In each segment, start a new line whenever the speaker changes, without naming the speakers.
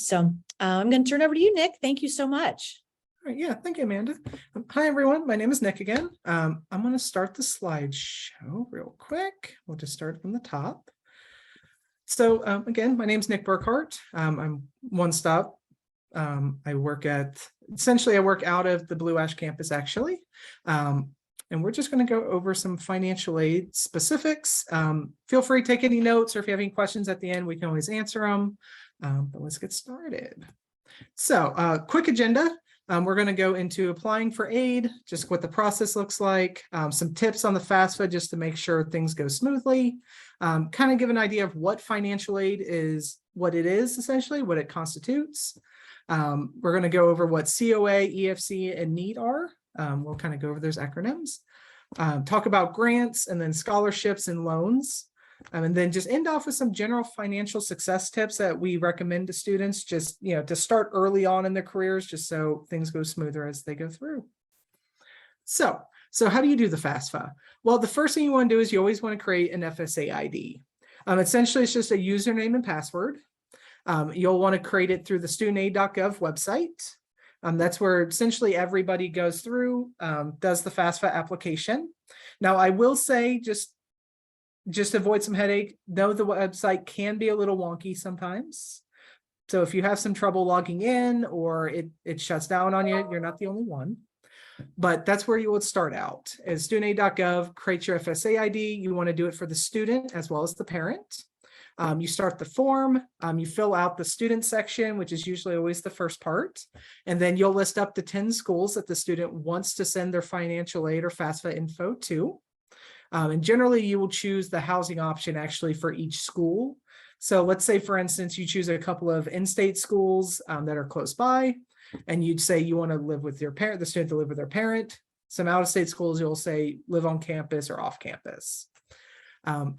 So I'm going to turn over to you, Nick. Thank you so much.
All right, yeah, thank you, Amanda. Hi, everyone. My name is Nick again. I'm going to start the slideshow real quick. We'll just start from the top. So again, my name is Nick Burkhart. I'm One Stop. I work out of the Blue Ash campus, actually. And we're just going to go over some financial aid specifics. Feel free to take any notes, or if you have any questions at the end, we can always answer them. But let's get started. So quick agenda. We're going to go into applying for aid, just what the process looks like, some tips on the FAFSA just to make sure things go smoothly, kind of give an idea of what financial aid is, what it is essentially, what it constitutes. We're going to go over what COA, EFC, and NEET are. We'll kind of go over those acronyms, talk about grants and then scholarships and loans. And then just end off with some general financial success tips that we recommend to students, just, you know, to start early on in their careers, just so things go smoother as they go through. So how do you do the FAFSA? Well, the first thing you want to do is you always want to create an FSA ID. Essentially, it's just a username and password. You'll want to create it through the studentaid.gov website. That's where essentially everybody goes through, does the FAFSA application. Now, I will say, just avoid some headache. Though the website can be a little wonky sometimes. So if you have some trouble logging in or it shuts down on you, you're not the only one. But that's where you would start out. As studentaid.gov, create your FSA ID. You want to do it for the student as well as the parent. You start the form, you fill out the student section, which is usually always the first part. And then you'll list up the 10 schools that the student wants to send their financial aid or FAFSA info to. And generally you will choose the housing option actually for each school. So let's say, for instance, you choose a couple of in-state schools that are close by, and you'd say you want to live with your parent, the student to live with their parent. Some out-of-state schools, you'll say live on campus or off campus.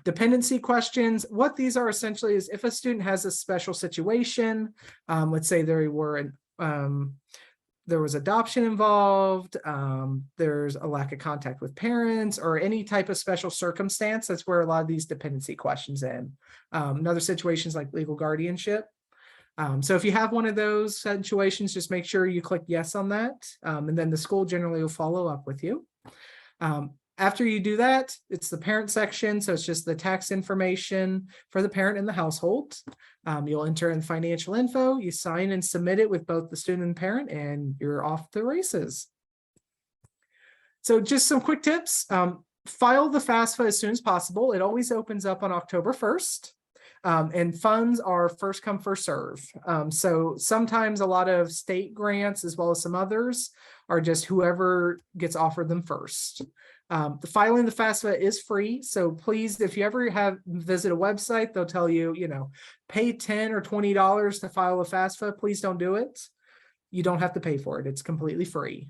Dependency questions, what these are essentially is if a student has a special situation, let's say there was adoption involved, there's a lack of contact with parents, or any type of special circumstance, that's where a lot of these dependency questions in. Another situations like legal guardianship. So if you have one of those situations, just make sure you click yes on that, and then the school generally will follow up with you. After you do that, it's the parent section. So it's just the tax information for the parent in the household. You'll enter in financial info, you sign and submit it with both the student and parent, and you're off the races. So just some quick tips. File the FAFSA as soon as possible. It always opens up on October 1st. And funds are first come, first serve. So sometimes a lot of state grants, as well as some others, are just whoever gets offered them first. The filing the FAFSA is free. So please, if you ever visit a website, they'll tell you, pay $10 or $20 to file a FAFSA. Please don't do it. You don't have to pay for it. It's completely free.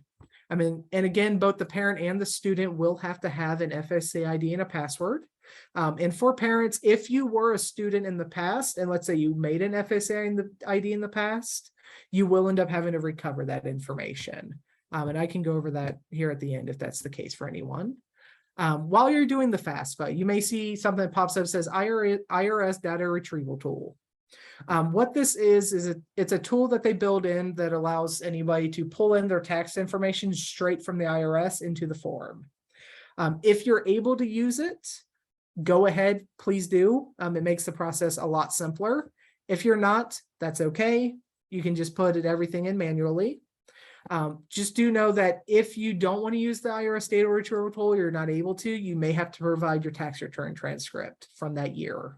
I mean, and again, both the parent and the student will have to have an FSA ID and a password. And for parents, if you were a student in the past, and let's say you made an FSA ID in the past, you will end up having to recover that information. And I can go over that here at the end if that's the case for anyone. While you're doing the FAFSA, you may see something that pops up that says IRS data retrieval tool. What this is it's a tool that they build in that allows anybody to pull in their tax information straight from the IRS into the form. If you're able to use it, go ahead, please do. It makes the process a lot simpler. If you're not, that's okay. You can just put everything in manually. Just do know that if you don't want to use the IRS data retrieval tool, you're not able to, you may have to provide your tax return transcript from that year.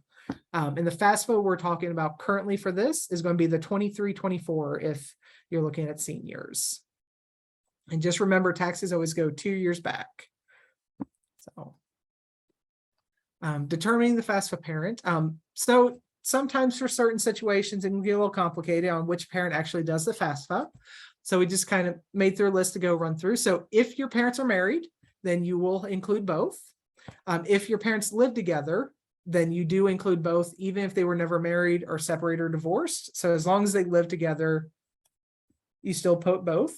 And the FAFSA we're talking about currently for this is going to be the 23-24 if you're looking at seniors. And just remember, taxes always go 2 years back. So determining the FAFSA parent. So sometimes for certain situations, it can get a little complicated on which parent actually does the FAFSA. So we just kind of made through a list to go run through. So if your parents are married, then you will include both. If your parents live together, then you do include both, even if they were never married or separated or divorced. So as long as they live together, you still put both.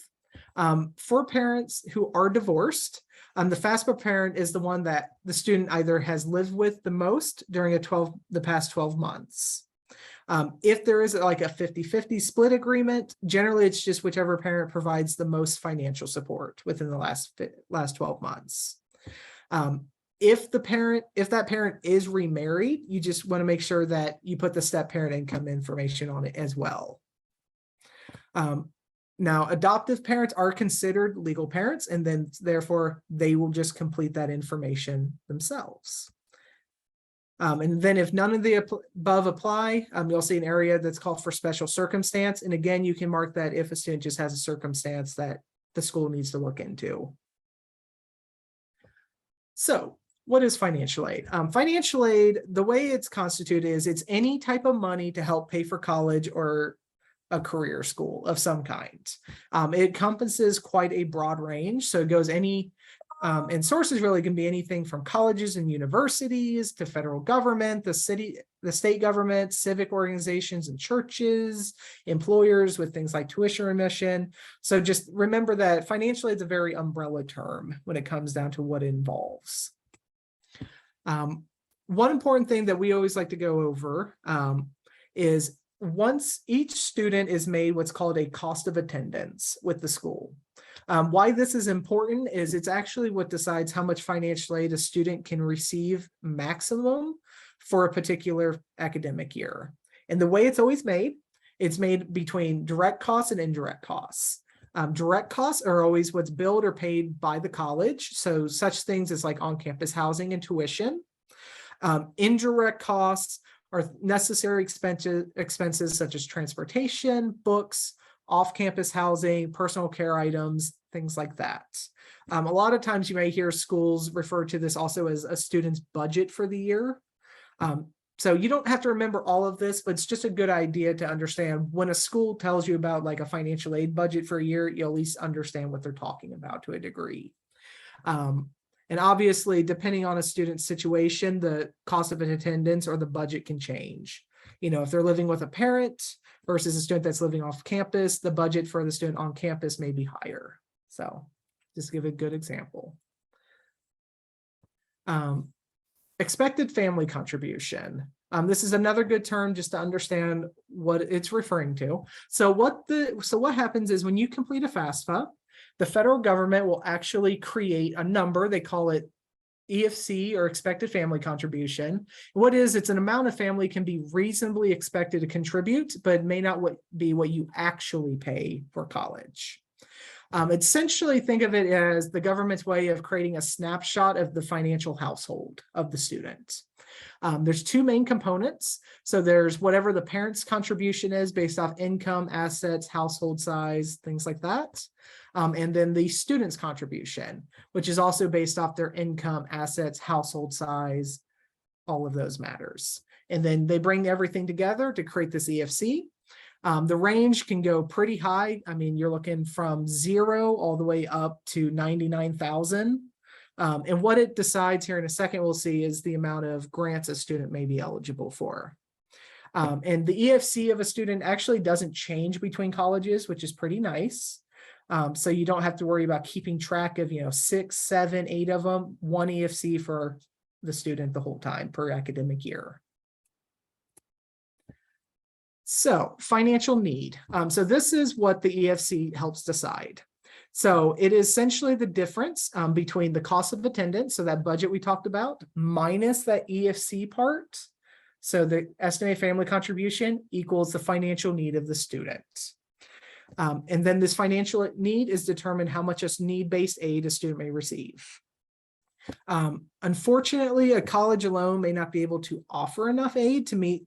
For parents who are divorced, the FAFSA parent is the one that the student either has lived with the most during the past 12 months. If there is like a 50-50 split agreement, generally it's just whichever parent provides the most financial support within the last 12 months. If that parent is remarried, you just want to make sure that you put the step parent income information on it as well. Now, adoptive parents are considered legal parents, and then therefore they will just complete that information themselves. And then if none of the above apply, you'll see an area that's called for special circumstance. And again, you can mark that if a student just has a circumstance that the school needs to look into. So what is financial aid? Financial aid, the way it's constituted is it's any type of money to help pay for college or a career school of some kind. It encompasses quite a broad range. So it goes and sources really can be anything from colleges and universities to federal government, the state government, civic organizations and churches, employers with things like tuition remission. So just remember that financial aid is a very umbrella term when it comes down to what it involves. One important thing that we always like to go over is once each student is made what's called a cost of attendance with the school. Why this is important is it's actually what decides how much financial aid a student can receive maximum for a particular academic year. And the way it's always made, it's made between direct costs and indirect costs. Direct costs are always what's billed or paid by the college. So such things as like on-campus housing and tuition. Indirect costs are necessary expenses such as transportation, books, off-campus housing, personal care items, things like that. A lot of times you may hear schools refer to this also as a student's budget for the year. So you don't have to remember all of this, but it's just a good idea to understand when a school tells you about like a financial aid budget for a year, you'll at least understand what they're talking about to a degree. And obviously, depending on a student's situation, the cost of an attendance or the budget can change. You know, if they're living with a parent versus a student that's living off campus, the budget for the student on campus may be higher. So just give a good example. Expected family contribution. This is another good term just to understand what it's referring to. So what happens is when you complete a FAFSA, the federal government will actually create a number. They call it EFC or expected family contribution. What is it's an amount a family can be reasonably expected to contribute, but it may not be what you actually pay for college. Essentially, think of it as the government's way of creating a snapshot of the financial household of the student. There's two main components. So there's whatever the parent's contribution is based off income, assets, household size, things like that. And then the student's contribution, which is also based off their income, assets, household size, all of those matters. And then they bring everything together to create this EFC. The range can go pretty high. I mean, you're looking from 0 all the way up to 99,000. And what it decides here in a second, we'll see is the amount of grants a student may be eligible for. And the EFC of a student actually doesn't change between colleges, which is pretty nice. So you don't have to worry about keeping track of, 6, 7, 8 of them, one EFC for the student the whole time per academic year. So financial need. So this is what the EFC helps decide. So it is essentially the difference between the cost of attendance, so that budget we talked about, minus that EFC part. So the estimated family contribution equals the financial need of the student. And then this financial need is determined how much need-based aid a student may receive. Unfortunately, a college alone may not be able to offer enough aid to meet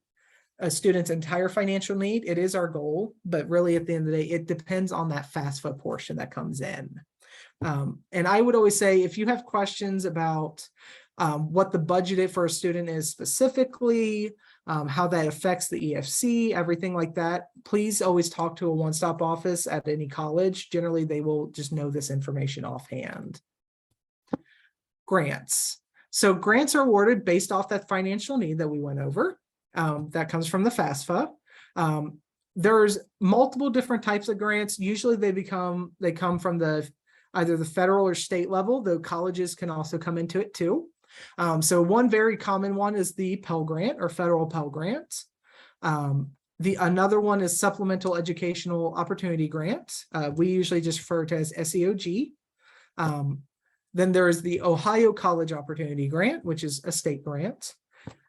a student's entire financial need. It is our goal, but really at the end of the day, it depends on that FAFSA portion that comes in. And I would always say, if you have questions about what the budget for a student is specifically, how that affects the EFC, everything like that, please always talk to a one-stop office at any college. Generally, they will just know this information offhand. Grants. So grants are awarded based off that financial need that we went over. That comes from the FAFSA. There's multiple different types of grants. Usually they come from either the federal or state level, though colleges can also come into it too. So one very common one is the Pell Grant or federal Pell Grant. Another one is Supplemental Educational Opportunity Grant. We usually just refer to as SEOG. Then there is the Ohio College Opportunity Grant, which is a state grant.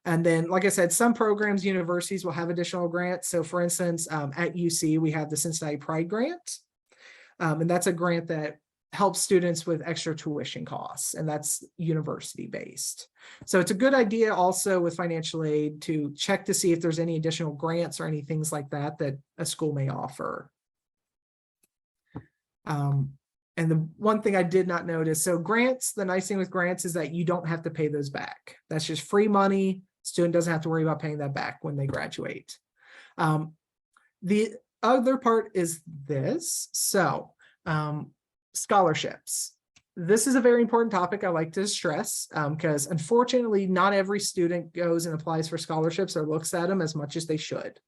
And then, like I said, some programs, universities will have additional grants. So for instance, at UC, we have the Cincinnati Pride Grant. And that's a grant that helps students with extra tuition costs, and that's university based. So it's a good idea also with financial aid to check to see if there's any additional grants or any things like that that a school may offer. And the one thing I did not notice, so grants, the nice thing with grants is that you don't have to pay those back. That's just free money. Student doesn't have to worry about paying that back when they graduate. The other part is this. So scholarships. This is a very important topic I like to stress because unfortunately, not every student goes and applies for scholarships or looks at them as much as they should.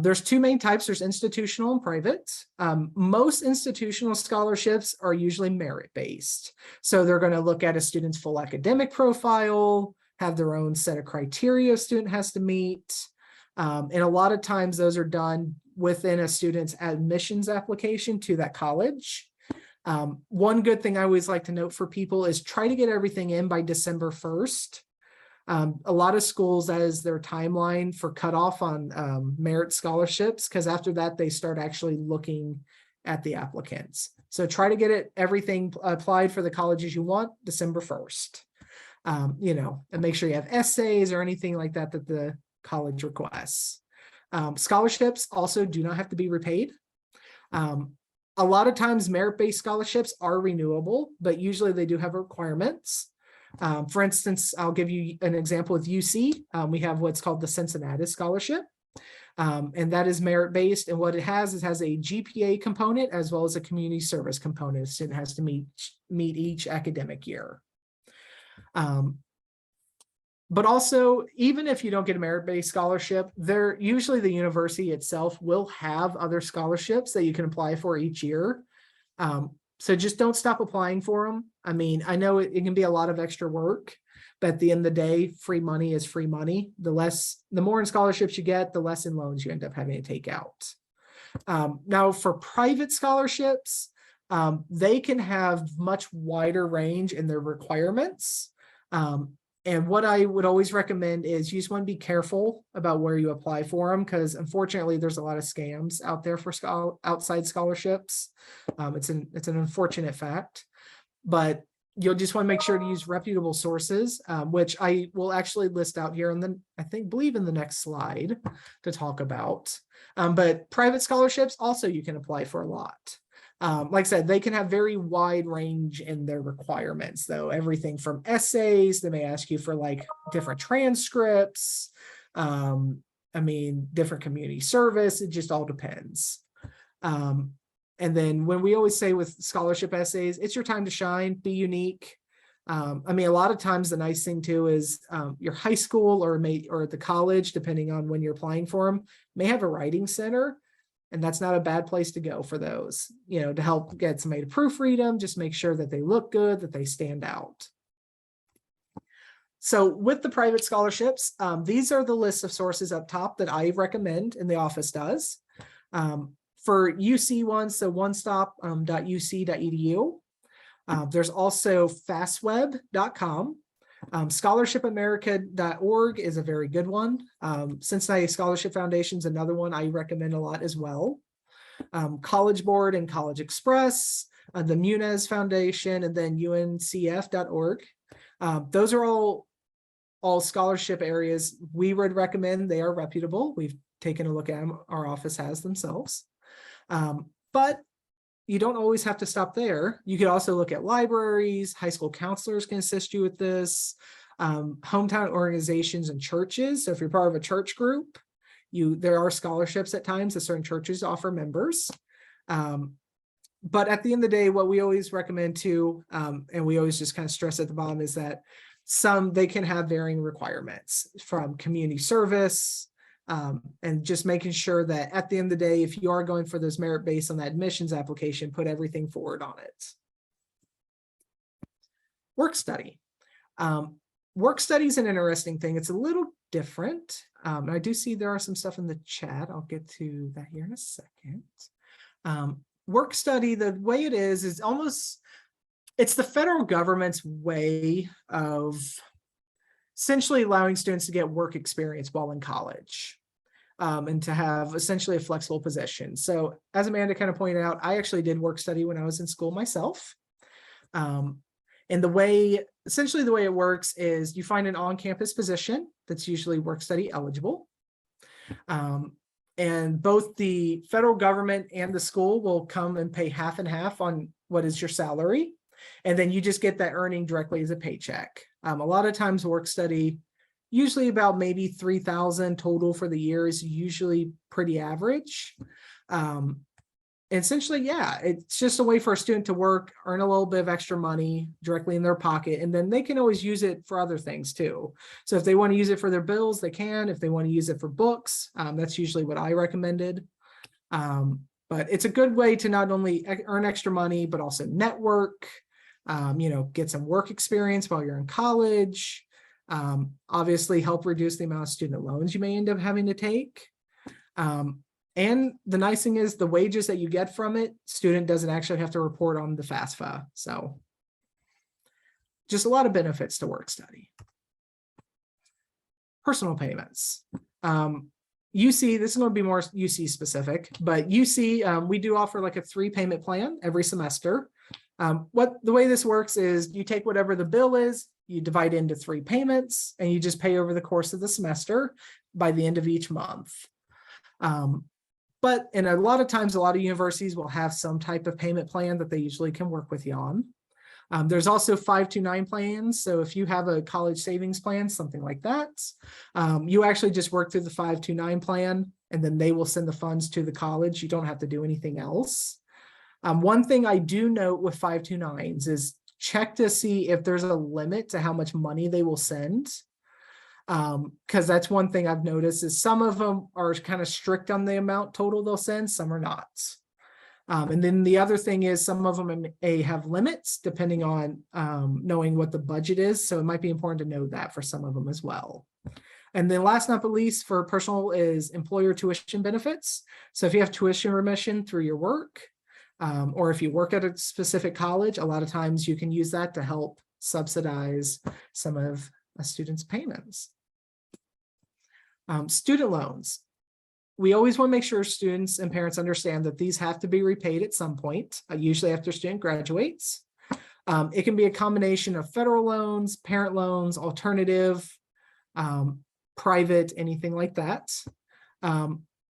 There's two main types. There's institutional and private. Most institutional scholarships are usually merit-based. So they're going to look at a student's full academic profile, have their own set of criteria a student has to meet. And a lot of times those are done within a student's admissions application to that college. One good thing I always like to note for people is try to get everything in by December 1st. A lot of schools, that is their timeline for cutoff on merit scholarships, because after that, they start actually looking at the applicants. So try to get everything applied for the colleges you want December 1st. And make sure you have essays or anything like that that the college requests. Scholarships also do not have to be repaid. A lot of times merit-based scholarships are renewable, but usually they do have requirements. For instance, I'll give you an example with UC. We have what's called the Cincinnati Scholarship, and that is merit-based. And what it has a GPA component as well as a community service component. A student has to meet each academic year. But also, even if you don't get a merit-based scholarship, usually the university itself will have other scholarships that you can apply for each year. So just don't stop applying for them. I mean, I know it can be a lot of extra work, but at the end of the day, free money is free money. The more in scholarships you get, the less in loans you end up having to take out. Now for private scholarships, they can have much wider range in their requirements. And what I would always recommend is you just want to be careful about where you apply for them, because unfortunately there's a lot of scams out there for outside scholarships. It's an unfortunate fact, but you'll just want to make sure to use reputable sources, which I will actually list out here and then believe in the next slide to talk about. But private scholarships also you can apply for a lot. Like I said, they can have very wide range in their requirements, though. Everything from essays, they may ask you for like different transcripts. Different community service. It just all depends. And then when we always say with scholarship essays, it's your time to shine, be unique. A lot of times the nice thing too is your high school or the college, depending on when you're applying for them, may have a writing center. And that's not a bad place to go for those, to help get somebody to proofread them, just make sure that they look good, that they stand out. So with the private scholarships, these are the list of sources up top that I recommend and the office does. For UC ones, so onestop.uc.edu. There's also fastweb.com. Scholarshipamerica.org is a very good one. Cincinnati Scholarship Foundation is another one I recommend a lot as well. College Board and College Express, the Muniz Foundation, and then uncf.org. Those are all scholarship areas we would recommend. They are reputable. We've taken a look at them. Our office has themselves. But you don't always have to stop there. You could also look at libraries. High school counselors can assist you with this. Hometown organizations and churches. So if you're part of a church group, there are scholarships at times that certain churches offer members. But at the end of the day, what we always recommend too, and we always just kind of stress at the bottom, is that they can have varying requirements from community service, and just making sure that at the end of the day, if you are going for those merit based on that admissions application, put everything forward on it. Work study. Work study is an interesting thing. It's a little different. And I do see there are some stuff in the chat. I'll get to that here in a second. Work study, the way it is almost, it's the federal government's way of essentially allowing students to get work experience while in college. And to have essentially a flexible position. So as Amanda kind of pointed out, I actually did work study when I was in school myself. And essentially the way it works is you find an on-campus position that's usually work study eligible. And both the federal government and the school will come and pay half and half on what is your salary. And then you just get that earning directly as a paycheck. A lot of times work study, usually about maybe 3,000 total for the year, is usually pretty average. Essentially, yeah, it's just a way for a student to work, earn a little bit of extra money directly in their pocket, and then they can always use it for other things too. So if they want to use it for their bills, they can. If they want to use it for books, that's usually what I recommended. But it's a good way to not only earn extra money, but also network, get some work experience while you're in college. Obviously help reduce the amount of student loans you may end up having to take. And the nice thing is the wages that you get from it, student doesn't actually have to report on the FAFSA. So just a lot of benefits to work study. Personal payments. UC, this is going to be more UC specific, but UC, we do offer like a 3-payment plan every semester. The way this works is you take whatever the bill is, you divide it into 3 payments, and you just pay over the course of the semester by the end of each month. But a lot of times, a lot of universities will have some type of payment plan that they usually can work with you on. There's also 529 plans. So if you have a college savings plan, something like that, you actually just work through the 529 plan, and then they will send the funds to the college. You don't have to do anything else. One thing I do note with 529s is check to see if there's a limit to how much money they will send. Because that's one thing I've noticed is some of them are kind of strict on the amount total they'll send, some are not. And then the other thing is some of them may have limits depending on knowing what the budget is. So it might be important to know that for some of them as well. And then last but not least for personal is employer tuition benefits. So if you have tuition remission through your work, or if you work at a specific college, a lot of times you can use that to help subsidize some of a student's payments. Student loans. We always want to make sure students and parents understand that these have to be repaid at some point, usually after student graduates. It can be a combination of federal loans, parent loans, alternative, private, anything like that.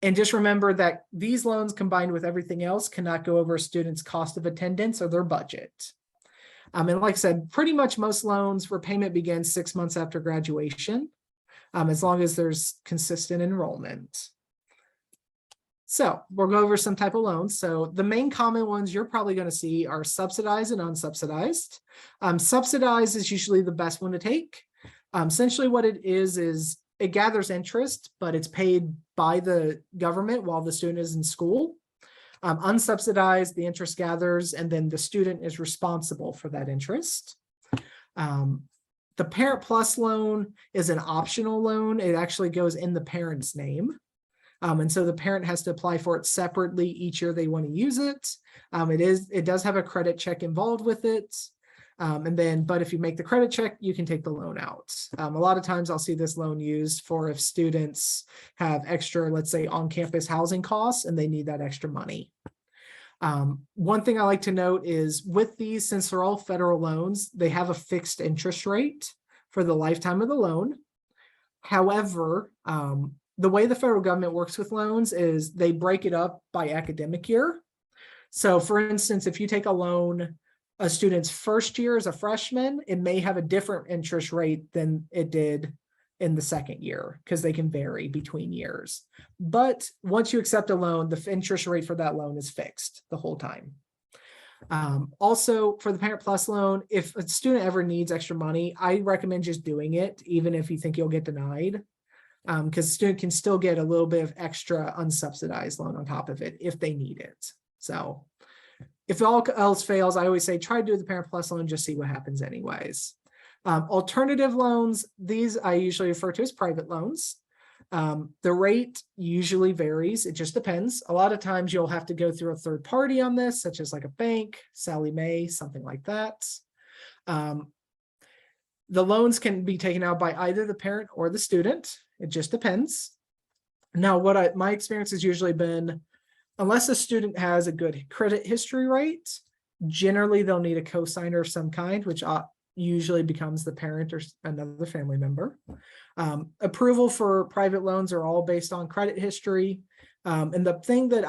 And just remember that these loans combined with everything else cannot go over a student's cost of attendance or their budget. And like I said, pretty much most loans repayment begins 6 months after graduation, as long as there's consistent enrollment. So we'll go over some type of loans. So the main common ones you're probably going to see are subsidized and unsubsidized. Subsidized is usually the best one to take. Essentially what it is it gathers interest, but it's paid by the government while the student is in school. Unsubsidized, the interest gathers, and then the student is responsible for that interest. The Parent Plus loan is an optional loan. It actually goes in the parent's name. And so the parent has to apply for it separately each year they want to use it. It does have a credit check involved with it. But if you make the credit check, you can take the loan out. A lot of times I'll see this loan used for if students have extra, let's say on-campus housing costs and they need that extra money. One thing I like to note is with these, since they're all federal loans, they have a fixed interest rate for the lifetime of the loan. However, the way the federal government works with loans is they break it up by academic year. So for instance, if you take a loan a student's first year as a freshman, it may have a different interest rate than it did in the second year because they can vary between years. But once you accept a loan, the interest rate for that loan is fixed the whole time. Also for the Parent Plus loan, if a student ever needs extra money, I recommend just doing it, even if you think you'll get denied, because the student can still get a little bit of extra unsubsidized loan on top of it if they need it. So if all else fails, I always say try to do the Parent Plus loan, just see what happens anyways. Alternative loans, these I usually refer to as private loans. The rate usually varies. It just depends. A lot of times you'll have to go through a third party on this, such as like a bank, Sallie Mae, something like that. The loans can be taken out by either the parent or the student. It just depends. Now, my experience has usually been, unless a student has a good credit history rate, generally they'll need a cosigner of some kind, which usually becomes the parent or another family member. Approval for private loans are all based on credit history. And the thing that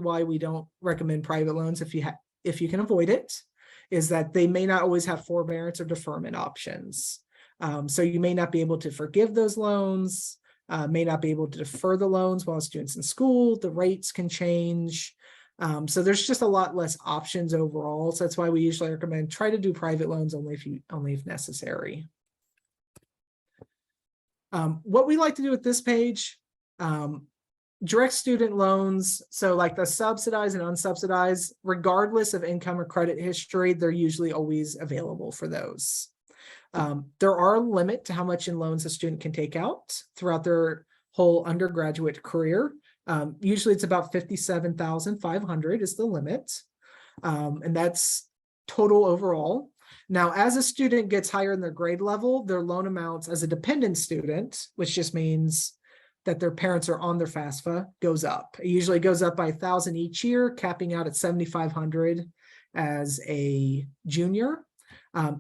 why we don't recommend private loans if you can avoid it, is that they may not always have forbearance or deferment options. So you may not be able to forgive those loans, may not be able to defer the loans while students in school. The rates can change. So there's just a lot less options overall. So that's why we usually recommend try to do private loans only if necessary. What we like to do with this page, direct student loans, so like the subsidized and unsubsidized, regardless of income or credit history, they're usually always available for those. There are a limit to how much in loans a student can take out throughout their whole undergraduate career. Usually it's about $57,500 is the limit. And that's total overall. Now, as a student gets higher in their grade level, their loan amounts as a dependent student, which just means that their parents are on their FAFSA, goes up. It usually goes up by $1,000 each year, capping out at $7,500 as a junior.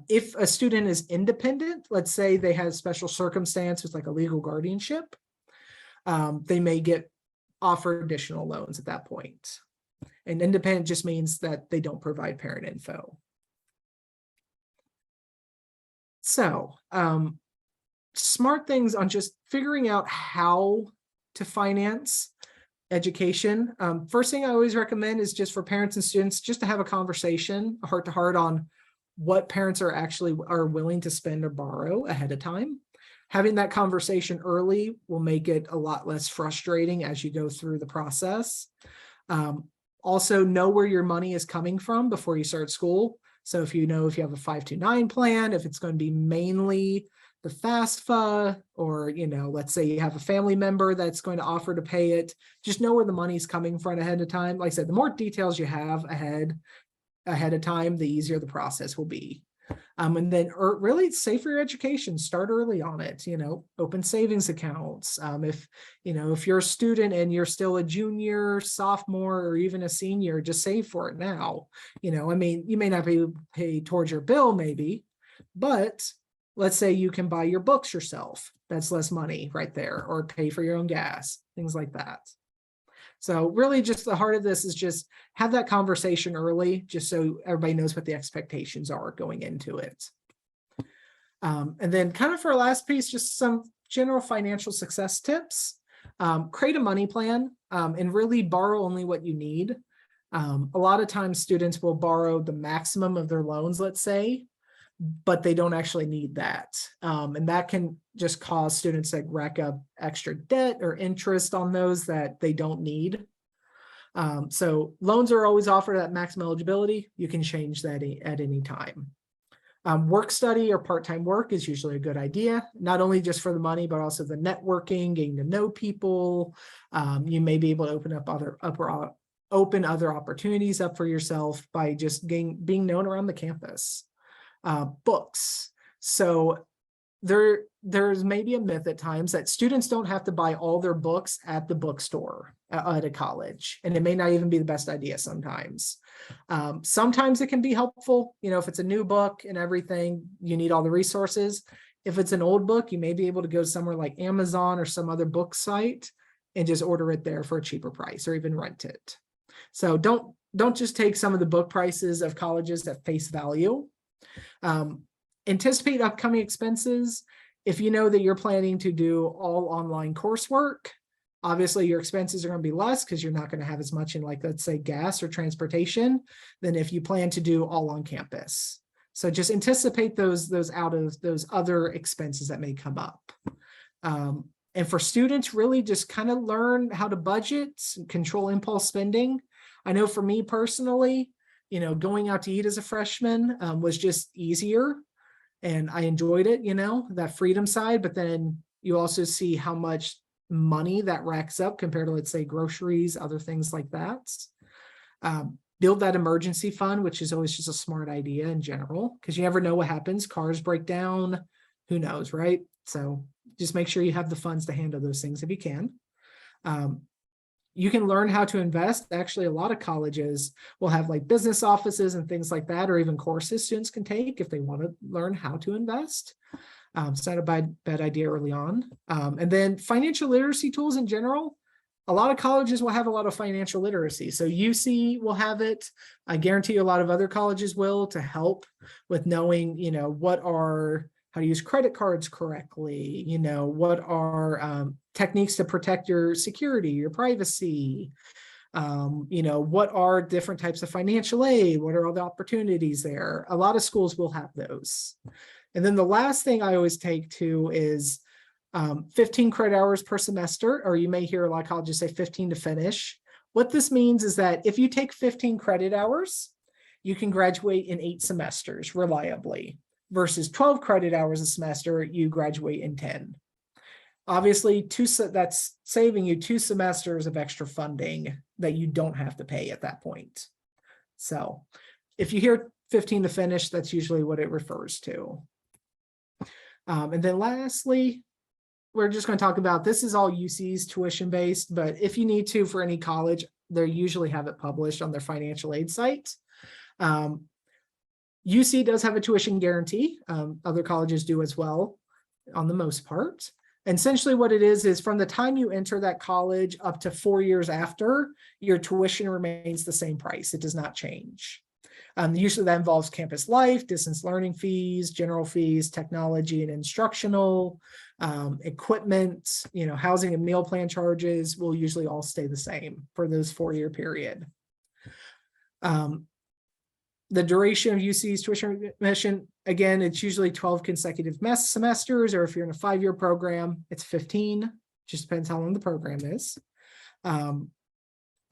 If a student is independent, let's say they have special circumstances like a legal guardianship, they may get offered additional loans at that point. And independent just means that they don't provide parent info. So, smart things on just figuring out how to finance education. First thing I always recommend is just for parents and students just to have a conversation, a heart-to-heart on what parents are willing to spend or borrow ahead of time. Having that conversation early will make it a lot less frustrating as you go through the process. Also know where your money is coming from before you start school. So if you have a 529 plan, if it's going to be mainly the FAFSA, or, let's say you have a family member that's going to offer to pay it, just know where the money's coming from ahead of time. Like I said, the more details you have ahead of time, the easier the process will be. And then really save for your education, start early on it, open savings accounts. If you're a student and you're still a junior, sophomore, or even a senior, just save for it now. You may not be able to pay towards your bill maybe, but let's say you can buy your books yourself. That's less money right there, or pay for your own gas, things like that. So really just the heart of this is just have that conversation early, just so everybody knows what the expectations are going into it. And then kind of for our last piece, just some general financial success tips. Create a money plan and really borrow only what you need. A lot of times students will borrow the maximum of their loans, let's say, but they don't actually need that. And that can just cause students to rack up extra debt or interest on those that they don't need. So loans are always offered at maximum eligibility. You can change that at any time. Work study or part-time work is usually a good idea, not only just for the money, but also the networking, getting to know people. You may be able to open other opportunities up for yourself by just being known around the campus. Books. So there's maybe a myth at times that students don't have to buy all their books at the bookstore at a college, and it may not even be the best idea sometimes. Sometimes it can be helpful, if it's a new book and everything, you need all the resources. If it's an old book, you may be able to go somewhere like Amazon or some other book site and just order it there for a cheaper price, or even rent it. So don't just take some of the book prices of colleges at face value. Anticipate upcoming expenses. If you know that you're planning to do all online coursework, obviously your expenses are going to be less because you're not going to have as much in, like, let's say gas or transportation, than if you plan to do all on campus. So just anticipate those other expenses that may come up. And for students, really just kind of learn how to budget, control impulse spending. I know for me personally, going out to eat as a freshman was just easier. and I enjoyed it, that freedom side, but then you also see how much money that racks up compared to, let's say, groceries, other things like that. Build that emergency fund, which is always just a smart idea in general, because you never know what happens. Cars break down, who knows, right? So just make sure you have the funds to handle those things if you can. You can learn how to invest. Actually, a lot of colleges will have like business offices and things like that, or even courses students can take if they want to learn how to invest. It's not a bad idea early on. And then financial literacy tools in general. A lot of colleges will have a lot of financial literacy. So UC will have it. I guarantee you a lot of other colleges will, to help with knowing, how to use credit cards correctly, what are techniques to protect your security, your privacy, what are different types of financial aid, what are all the opportunities there. A lot of schools will have those. And then the last thing I always take to is 15 credit hours per semester, or you may hear a lot of colleges say 15 to finish. What this means is that if you take 15 credit hours, you can graduate in 8 semesters reliably, versus 12 credit hours a semester, you graduate in 10. Obviously, that's saving you 2 semesters of extra funding that you don't have to pay at that point. So if you hear 15 to finish, that's usually what it refers to. And then lastly, we're just going to talk about, this is all UC's tuition based, but if you need to for any college, they usually have it published on their financial aid site. UC does have a tuition guarantee. Other colleges do as well, on the most part. And essentially what it is from the time you enter that college up to 4 years after, your tuition remains the same price. It does not change. Usually that involves campus life, distance learning fees, general fees, technology and instructional, equipment, housing and meal plan charges will usually all stay the same for those 4-year period. The duration of UC's tuition remission, again, it's usually 12 consecutive semesters, or if you're in a 5-year program, it's 15, just depends how long the program is.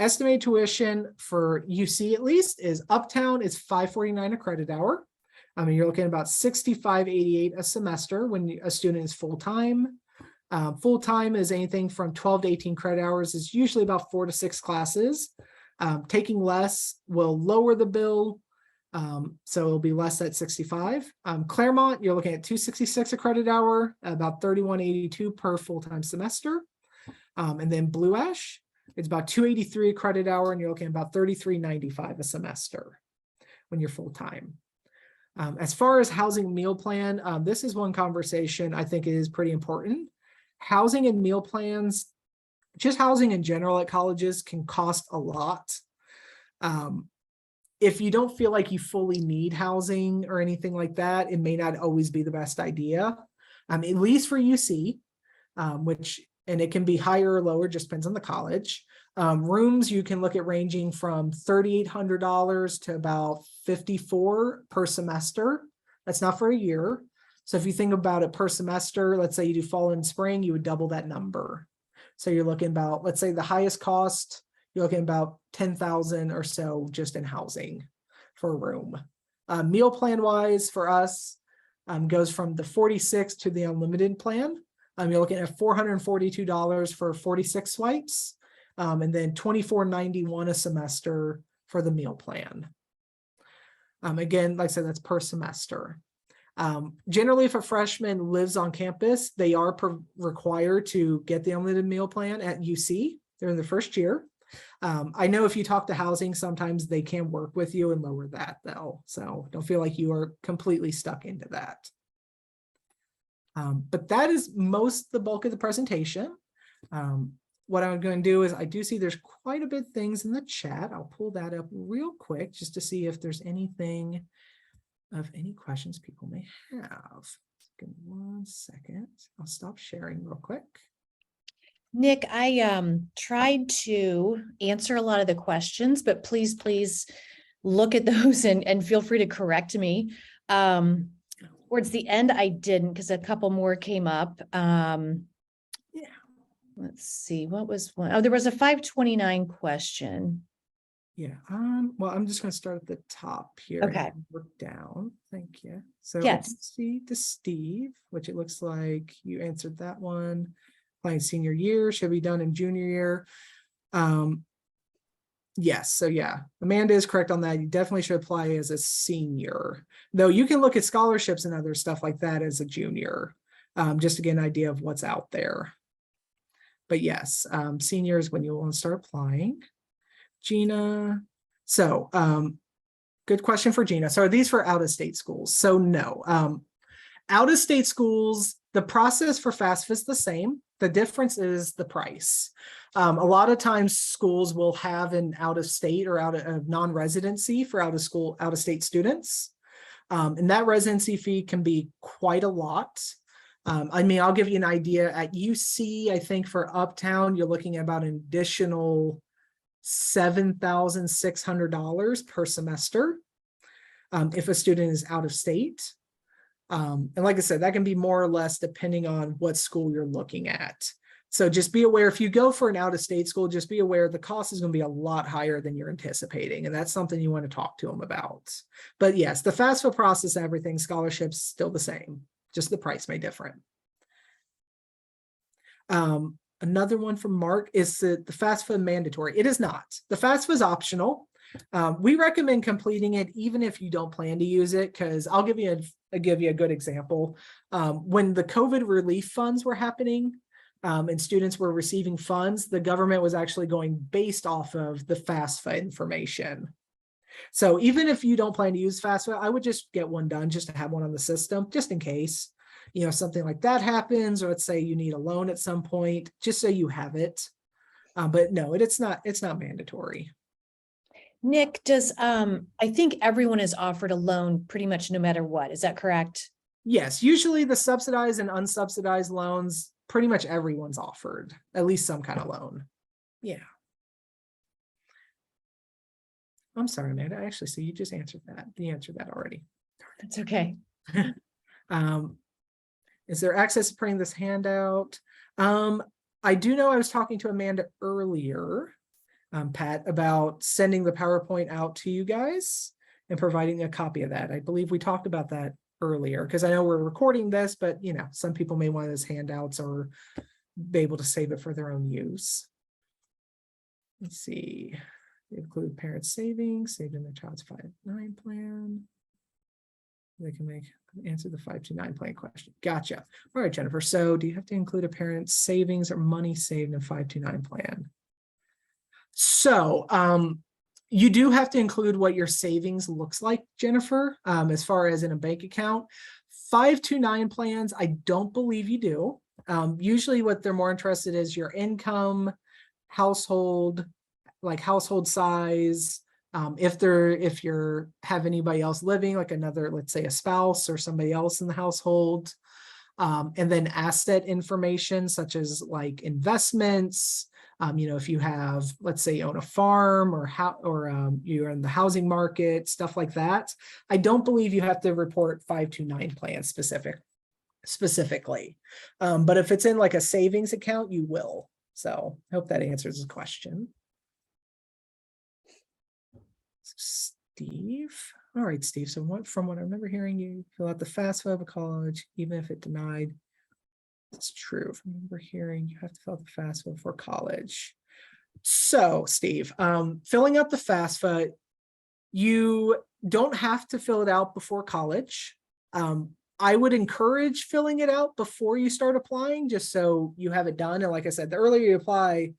Estimated tuition for UC at least is Uptown is $549 a credit hour. You're looking at about $65.88 a semester when a student is full-time. Full-time is anything from 12 to 18 credit hours, is usually about 4 to 6 classes. Taking less will lower the bill. So it'll be less at 65. Claremont, you're looking at $266 a credit hour, about $31.82 per full-time semester. And then Blue Ash, it's about $283 a credit hour, and you're looking at about $33.95 a semester when you're full-time. As far as housing meal plan, this is one conversation I think is pretty important. Housing and meal plans, just housing in general at colleges, can cost a lot. If you don't feel like you fully need housing or anything like that, it may not always be the best idea. At least for UC, and it can be higher or lower, just depends on the college. Rooms you can look at ranging from $3,800 to about $54 per semester. That's not for a year. So if you think about it per semester, let's say you do fall and spring, you would double that number. So you're looking about, let's say the highest cost, you're looking about $10,000 or so just in housing for a room. Meal plan wise for us goes from the 46 to the unlimited plan. You're looking at $442 for 46 swipes, and then $24.91 a semester for the meal plan. Again, like I said, that's per semester. Generally, if a freshman lives on campus, they are required to get the unlimited meal plan at UC during the first year. I know if you talk to housing, sometimes they can work with you and lower that though. So don't feel like you are completely stuck into that. But that is the bulk of the presentation. What I'm going to do is I do see there's quite a bit of things in the chat. I'll pull that up real quick just to see if there's anything of any questions people may have. Give me 1 second. I'll stop sharing real quick.
Nick, I tried to answer a lot of the questions, but please look at those and feel free to correct me. Towards the end, I didn't, because a couple more came up. Yeah. Let's see, what was one? Oh, there was a 529 question.
Yeah, well, I'm just gonna start at the top here. and
Okay.
Work down, thank you. So I
Yes.
can see to Steve, which it looks like you answered that one. Applying senior year, should be done in junior year. Yes, so yeah, Amanda is correct on that. You definitely should apply as a senior. Though you can look at scholarships and other stuff like that as a junior, just to get an idea of what's out there. But yes, senior is when you want to start applying. Gina, so good question for Gina. So are these for out-of-state schools? So no, out-of-state schools, the process for FAFSA is the same. The difference is the price. A lot of times schools will have an out-of-state or out of non-residency for out-of-state students. And that residency fee can be quite a lot. I mean, I'll give you an idea. At UC, I think for Uptown, you're looking at about an additional $7,600 per semester if a student is out of state. And like I said, that can be more or less depending on what school you're looking at. So just be aware, if you go for an out-of-state school, just be aware the cost is going to be a lot higher than you're anticipating. And that's something you want to talk to them about. But yes, the FAFSA process, everything, scholarships still the same, just the price may differ. Another one from Mark is the FAFSA mandatory. It is not. The FAFSA is optional. We recommend completing it even if you don't plan to use it, because I'll give you a good example. When the COVID relief funds were happening and students were receiving funds, the government was actually going based off of the FAFSA information. So even if you don't plan to use FAFSA, I would just get one done just to have one on the system, just in case, you know, something like that happens, or let's say you need a loan at some point, just so you have it. But no, it's not mandatory.
Nick, does, I think everyone is offered a loan pretty much no matter what. Is that correct?
Yes, usually the subsidized and unsubsidized loans, pretty much everyone's offered at least some kind of loan. Yeah. I'm sorry, Amanda. I actually see you just answered that. You answered that already.
That's okay.
Is there access to printing this handout? I do know I was talking to Amanda earlier, Pat, about sending the PowerPoint out to you guys and providing a copy of that. I believe we talked about that earlier, because I know we're recording this, but you know, some people may want those handouts or be able to save it for their own use. Let's see. They include parent savings saved in their child's 529 plan. They can answer the 529 plan question. Gotcha. All right, Jennifer. So do you have to include a parent's savings or money saved in a 529 plan? So you do have to include what your savings looks like, Jennifer, as far as in a bank account. 529 plans, I don't believe you do. Usually what they're more interested in is your income, household, like household size, if you're have anybody else living, like another, let's say a spouse or somebody else in the household, and then asset information such as like investments, you know, if you have, let's say you own a farm or you're in the housing market, stuff like that. I don't believe you have to report 529 plans specifically, but if it's in like a savings account, you will. So I hope that answers the question. Steve. All right, Steve. So from what I remember hearing, you fill out the FAFSA of a college, even if it denied. It's true. From what I remember hearing, you have to fill out the FAFSA for college. So, Steve, filling out the FAFSA, you don't have to fill it out before college. I would encourage filling it out before you start applying, just so you have it done. And like I said, the earlier you apply,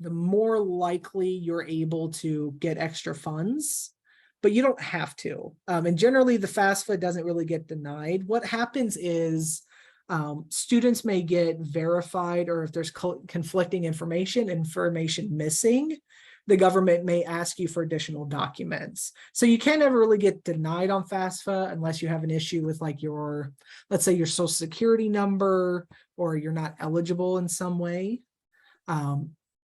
the more likely you're able to get extra funds, but you don't have to. And generally the FAFSA doesn't really get denied. What happens is students may get verified, or if there's conflicting information missing, the government may ask you for additional documents. So you can't ever really get denied on FAFSA unless you have an issue with like your, let's say your social security number, or you're not eligible in some way.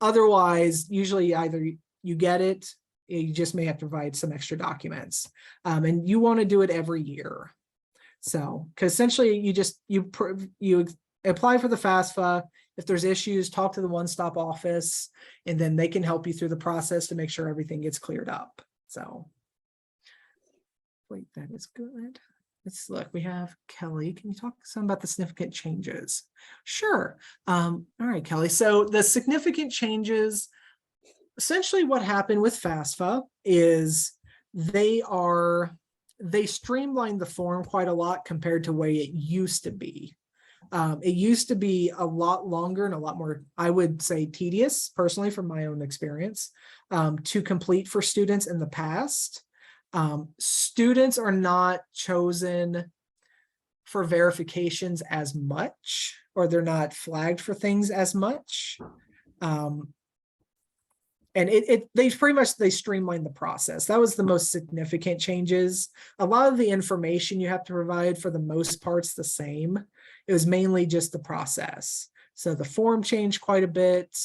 Otherwise, usually either you get it, you just may have to provide some extra documents, and you want to do it every year. So, because essentially you apply for the FAFSA, If there's issues, talk to the one-stop office, and then they can help you through the process to make sure everything gets cleared up. So, wait, that is good. Let's look, we have Kelly. Can you talk some about the significant changes? Sure. All right, Kelly. So the significant changes, essentially what happened with FAFSA is they streamlined the form quite a lot compared to the way it used to be. It used to be a lot longer and a lot more, I would say, tedious, personally, from my own experience, to complete for students in the past. Students are not chosen for verifications as much, or they're not flagged for things as much. And they pretty much, they streamlined the process. That was the most significant changes. A lot of the information you have to provide, for the most part's the same. It was mainly just the process. So the form changed quite a bit.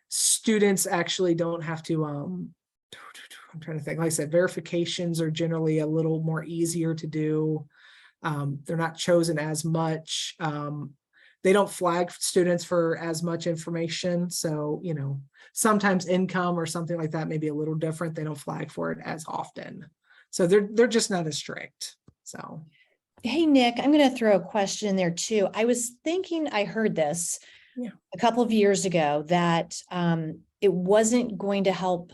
Students actually don't have to, I'm trying to think, like I said, verifications are generally a little more easier to do. They're not chosen as much. They don't flag students for as much information. So, you know, sometimes income or something like that may be a little different. They don't flag for it as often. So they're just not as strict. So.
Hey, Nick, I'm going to throw a question in there too. I was thinking, I heard this a couple of years ago, that it wasn't going to help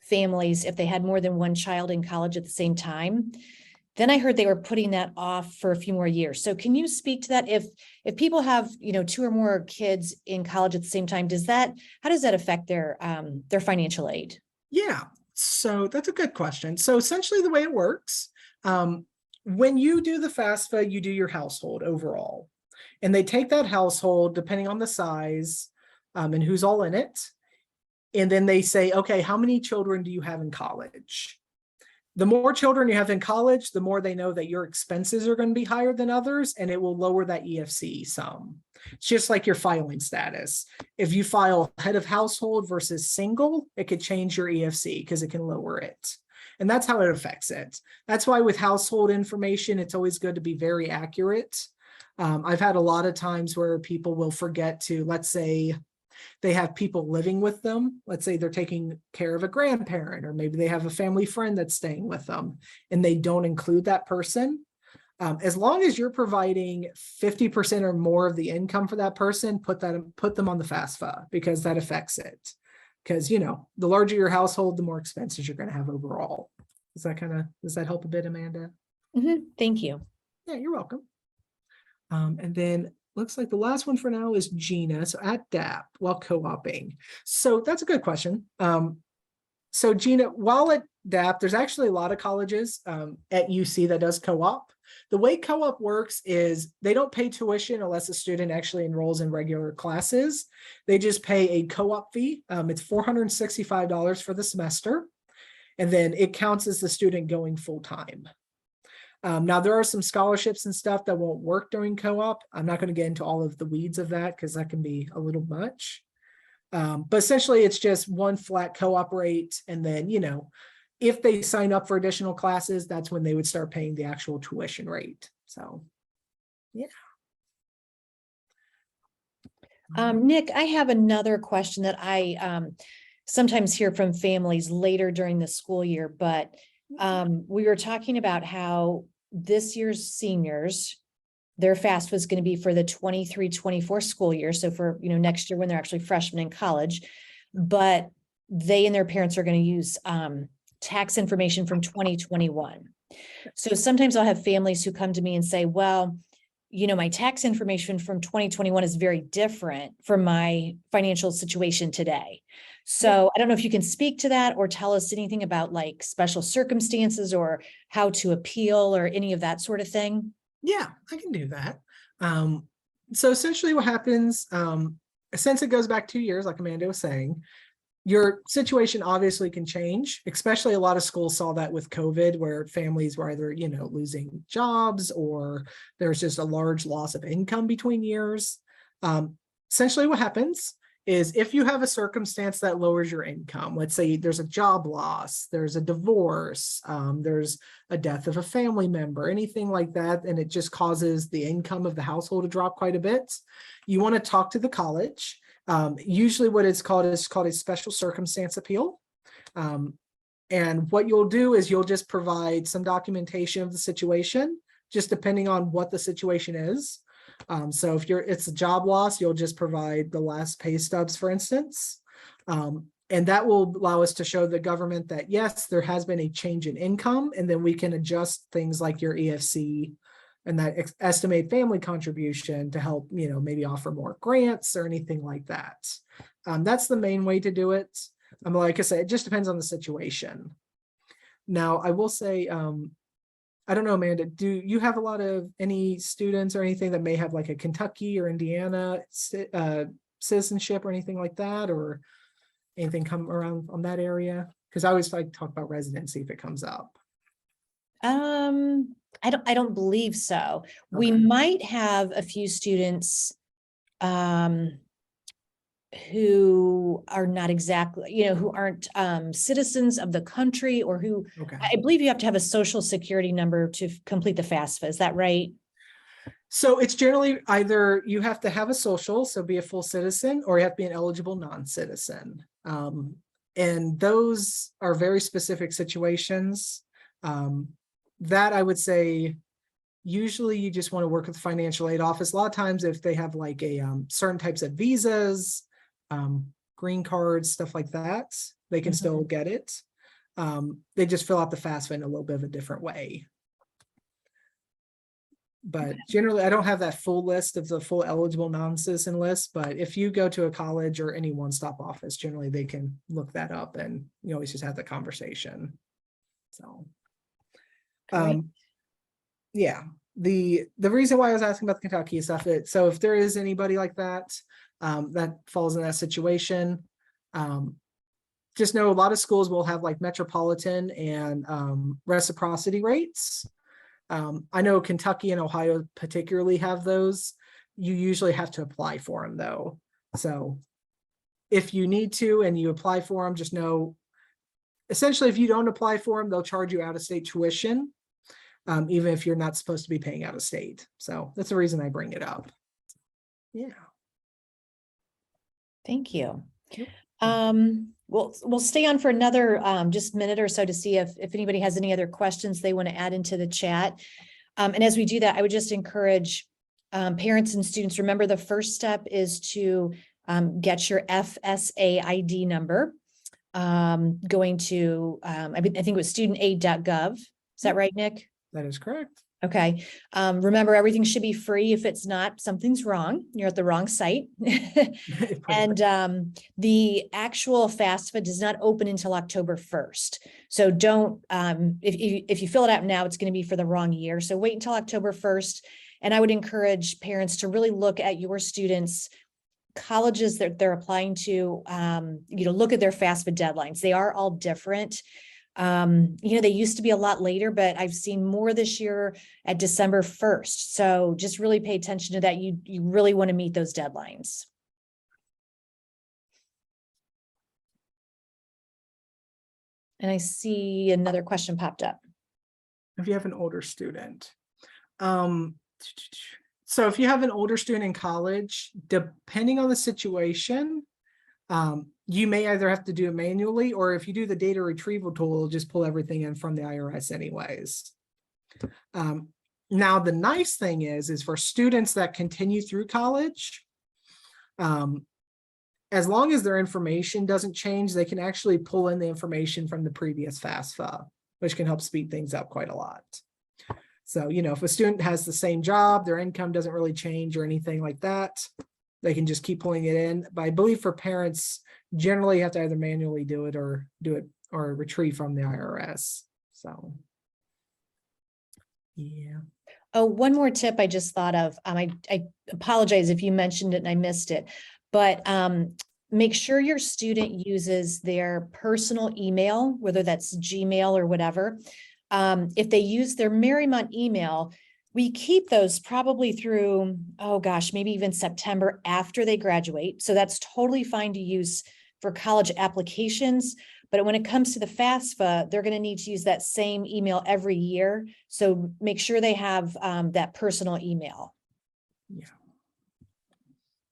families if they had more than one child in college at the same time. Then I heard they were putting that off for a few more years. So can you speak to that? If people have, you know, 2 or more kids in college at the same time, how does that affect their financial aid?
Yeah, so that's a good question. So essentially the way it works, when you do the FAFSA, you do your household overall, and they take that household depending on the size and who's all in it. And then they say, okay, how many children do you have in college? The more children you have in college, the more they know that your expenses are going to be higher than others, and it will lower that EFC some. It's just like your filing status. If you file head of household versus single, it could change your EFC because it can lower it. And that's how it affects it. That's why with household information, it's always good to be very accurate. I've had a lot of times where people will forget to, let's say, they have people living with them. Let's say they're taking care of a grandparent, or maybe they have a family friend that's staying with them, and they don't include that person. As long as you're providing 50% or more of the income for that person, put them on the FAFSA, because that affects it. Because, you know, the larger your household, the more expenses you're going to have overall. Does that help a bit, Amanda?
Mm-hmm. Thank you.
Yeah, you're welcome. And then looks like the last one for now is Gina. So at DAP, while co-oping. So that's a good question. So Gina, while at DAP, there's actually a lot of colleges at UC that does co-op. The way co-op works is they don't pay tuition unless a student actually enrolls in regular classes. They just pay a co-op fee. It's $465 for the semester. And then it counts as the student going full-time. Now, there are some scholarships and stuff that won't work during co-op. I'm not going to get into all of the weeds of that because that can be a little much. But essentially, it's just one flat co-op rate. And then, you know, if they sign up for additional classes, that's when they would start paying the actual tuition rate. So, yeah.
Nick, I have another question that I sometimes hear from families later during the school year, but we were talking about how this year's seniors, their FAFSA was going to be for the 23-24 school year. So for, you know, next year when they're actually freshmen in college, but they and their parents are going to use tax information from 2021. So sometimes I'll have families who come to me and say, well, you know, my tax information from 2021 is very different from my financial situation today. So I don't know if you can speak to that or tell us anything about like special circumstances or how to appeal or any of that sort of thing.
Yeah, I can do that. So essentially what happens, since it goes back 2 years, like Amanda was saying, your situation obviously can change, especially a lot of schools saw that with COVID, where families were either, you know, losing jobs or there's just a large loss of income between years. Essentially what happens is if you have a circumstance that lowers your income, let's say there's a job loss, there's a divorce, there's a death of a family member, anything like that, and it just causes the income of the household to drop quite a bit, you want to talk to the college. Usually what it's called is called a special circumstance appeal. And what you'll do is you'll just provide some documentation of the situation, just depending on what the situation is. So if it's a job loss, you'll just provide the last pay stubs, for instance. And that will allow us to show the government that, yes, there has been a change in income, and then we can adjust things like your EFC and that estimate family contribution to help, maybe offer more grants or anything like that. That's the main way to do it. Like I said, it just depends on the situation. Now, I will say, I don't know, Amanda, do you have any students or anything that may have like a Kentucky or Indiana citizenship or anything like that, or anything come around on that area? Because I always like to talk about residency if it comes up.
I don't believe so. We
Okay.
might have a few students who are not exactly, who aren't citizens of the country, or who,
Okay.
I believe you have to have a social security number to complete the FAFSA. Is that right?
So it's generally either you have to have a social, so be a full citizen, or you have to be an eligible non-citizen. And those are very specific situations. That I would say, usually you just want to work with the financial aid office. A lot of times if they have like a certain types of visas, green cards, stuff like that, they can still get it. They just fill out the FAFSA in a little bit of a different way. But generally, I don't have that full list of the full eligible non-citizen list, but if you go to a college or any one-stop office, generally they can look that up, and you always just have the conversation. So, yeah, the reason why I was asking about the Kentucky stuff, so if there is anybody like that, that falls in that situation, just know a lot of schools will have like metropolitan and reciprocity rates. I know Kentucky and Ohio particularly have those. You usually have to apply for them though. So if you need to and you apply for them, just know, essentially, if you don't apply for them, they'll charge you out-of-state tuition, even if you're not supposed to be paying out of state. So that's the reason I bring it up. Yeah.
Thank you.
Yep.
We'll stay on for another just minute or so to see if anybody has any other questions they want to add into the chat. And as we do that, I would just encourage parents and students, remember the first step is to get your FSA ID number. Going to, I think it was studentaid.gov. Is that right, Nick?
That is correct.
Okay. Remember, everything should be free. If it's not, something's wrong. You're at the wrong site. And the actual FAFSA does not open until October 1st. So don't, if you fill it out now, it's going to be for the wrong year. So wait until October 1st. And I would encourage parents to really look at your students' colleges that they're applying to, look at their FAFSA deadlines. They are all different. They used to be a lot later, but I've seen more this year at December 1st. So just really pay attention to that. You really want to meet those deadlines. And I see another question popped up.
If you have an older student, so if you have an older student in college, depending on the situation, you may either have to do it manually, or if you do the data retrieval tool, it'll just pull everything in from the IRS anyways. Now, the nice thing is for students that continue through college, as long as their information doesn't change, they can actually pull in the information from the previous FAFSA, which can help speed things up quite a lot. So, if a student has the same job, their income doesn't really change or anything like that, they can just keep pulling it in. But I believe for parents, generally you have to either manually do it or retrieve from the IRS. So, yeah.
Oh, one more tip I just thought of. I apologize if you mentioned it and I missed it, but make sure your student uses their personal email, whether that's Gmail or whatever. If they use their Marymount email, we keep those probably through, oh gosh, maybe even September after they graduate. So that's totally fine to use for college applications. But when it comes to the FAFSA, they're going to need to use that same email every year. So make sure they have that personal email.
Yeah.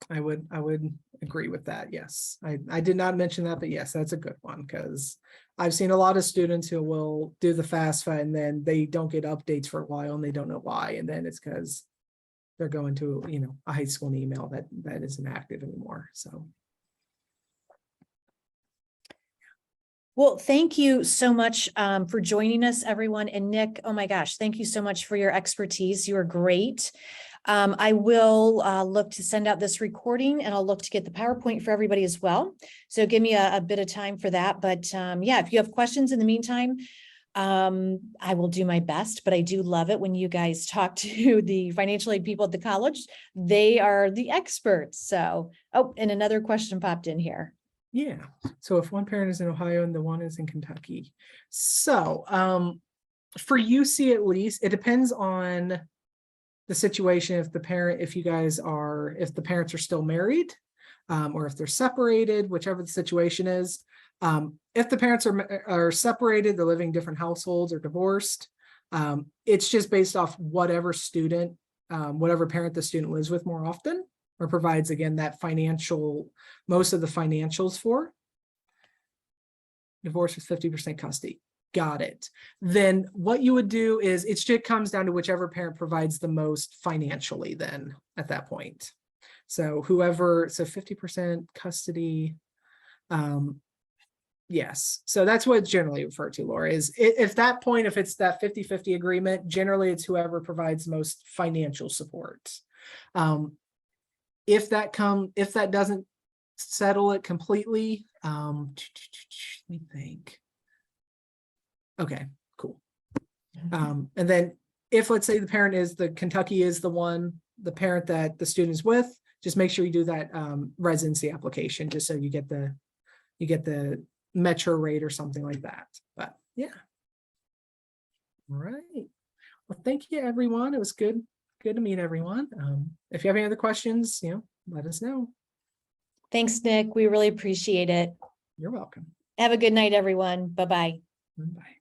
I would agree with that. Yes. I did not mention that, but yes, that's a good one, because I've seen a lot of students who will do the FAFSA and then they don't get updates for a while and they don't know why. And then it's because they're going to, you know, a high school email that isn't active anymore. So.
Well, thank you so much for joining us, everyone. And Nick, oh my gosh, thank you so much for your expertise. You are great. I will look to send out this recording, and I'll look to get the PowerPoint for everybody as well. So give me a bit of time for that. But yeah, if you have questions in the meantime, I will do my best, but I do love it when you guys talk to the financial aid people at the college. They are the experts. So, oh, and another question popped in here.
Yeah. So if one parent is in Ohio and the one is in Kentucky. So for UC, at least, it depends on the situation. If the parents are still married, or if they're separated, whichever the situation is. If the parents are separated, they're living in different households or divorced. It's just based off whatever parent the student lives with more often, or provides, again, that most of the financials for. Divorce with 50% custody. Got it. Then what you would do is it just comes down to whichever parent provides the most financially then at that point. So 50% custody. Yes. So that's what it's generally referred to, Laura, is if that point, if it's that 50-50 agreement, generally it's whoever provides most financial support. If that doesn't settle it completely, let me think. Okay, cool. And then if, let's say, Kentucky is the parent that the student is with, just make sure you do that residency application, just so you get the metro rate or something like that. But yeah. All right. Well, thank you, everyone. It was good to meet everyone. If you have any other questions, let us know.
Thanks, Nick. We really appreciate it.
You're welcome.
Have a good night, everyone. Bye-bye.
Bye.